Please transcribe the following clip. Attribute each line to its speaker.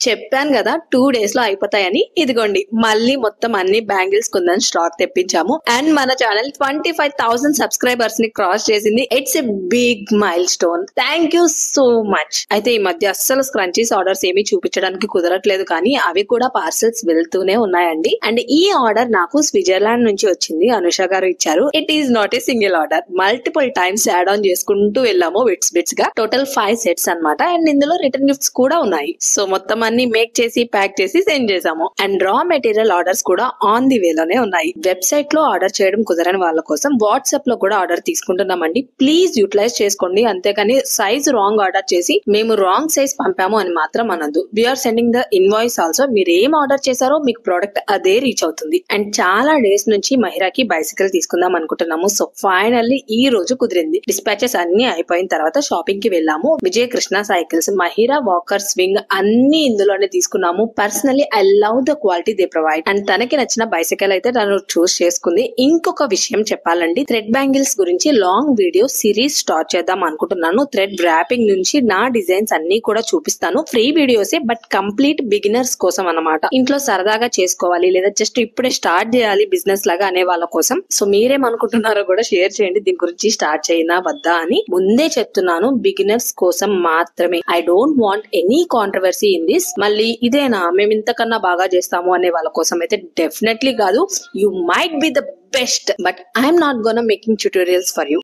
Speaker 1: చెప్పాను కదా 2 days లో అయిపోతాయని. ఇదిగోండి మళ్ళీ మొత్తం అన్ని బ్యాంగిల్స్ కుందని స్టాక్ తెప్పించాము. అండ్ మన ఛానల్ 25,000 సబ్స్క్రైబర్స్ ని క్రాస్ చేసింది. It's a big milestone. Thank you so much. అయితే ఈ మధ్య అస్సలు స్క్రంచీస్ ఆర్డర్స్ ఏమీ చూపించడానికి కుదరట్లేదు, కానీ అవి కూడా పార్సల్స్ వెళ్తూనే ఉన్నాయండి. అండ్ ఈ ఆర్డర్ నాకు స్విట్జర్లాండ్ నుంచి వచ్చింది. అనుష గారు ఇచ్చారు. It is not a single order, multiple times add on చేసుకుంటూ వెళ్ళాము బిట్స్ గా. టోటల్ 5 సెట్స్ అన్నమాట. అండ్ ఇందులో రిటర్న్ గిఫ్ట్స్ కూడా ఉన్నాయి. సో మొత్తం అన్ని మేక్ చేసి ప్యాక్ చేసి సెండ్ చేసాము. అండ్ రా మెటీరియల్ ఆర్డర్స్ కూడా ఆన్ ది వేలోనే ఉన్నాయి. వెబ్సైట్ లో ఆర్డర్ చేయడం కుదరని వాళ్ళ కోసం వాట్సాప్ లో కూడా ఆర్డర్ తీసుకుంటున్నామండి. ప్లీజ్ యూటిలైజ్ చేసుకోండి. అంతేకాని సైజ్ రాంగ్ ఆర్డర్ చేసి మేము రాంగ్ సైజ్ పంపాము అని మాత్రం అనొద్దు. We're sending the invoice also. మీరు ఏం ఆర్డర్ చేశారో మీకు ప్రోడక్ట్ అదే రీచ్ అవుతుంది. అండ్ చాలా డేస్ నుంచి మహిరాకి బైసికల్ తీసుకుందాం అనుకుంటున్నాము. సో ఫైనల్లీ ఈ రోజు కుదిరింది. డిస్పాచెస్ అన్ని అయిపోయిన తర్వాత షాపింగ్ కి వెళ్ళాము. Vijaya Krishna cycles, Mahira walker swing అన్ని ఇందులోనే తీసుకున్నాము. Personally I love the quality they provide. And తనకి నచ్చిన బైసికల్ అయితే తను చూస్ చేసుకుంది. ఇంకొక విషయం చెప్పాలండి, థ్రెడ్ బ్యాంగిల్స్ గురించి లాంగ్ వీడియో సిరీస్ స్టార్ట్ చేద్దాం అనుకుంటున్నాను. థ్రెడ్ ర్యాపింగ్ నుంచి నా డిజైన్స్ అన్ని కూడా చూపిస్తాను. ఫ్రీ వీడియోసే, బట్ కంప్లీట్ బిగినర్స్ కోసం అన్నమాట. ఇంట్లో సరదాగా చేసుకోవాలి లేదా జస్ట్ ఇప్పుడే స్టార్ట్ చేయాలి బిజినెస్ లాగా అనే వాళ్ళ కోసం. సో మీరేమనుకుంటున్నారో కూడా షేర్ చేయండి. దీని గురించి స్టార్ట్ చేయనా వద్దా అని. ముందే చెప్తున్నాను, బిగినర్స్ కోసం మాత్రమే. I don't want any controversy in this. మళ్ళీ ఇదేనా మేము ఇంతకన్నా బాగా చేస్తాము అనే వాళ్ళ కోసం అయితే డెఫినెట్లీ కాదు. You might be the best, but I'm not gonna making tutorials for you.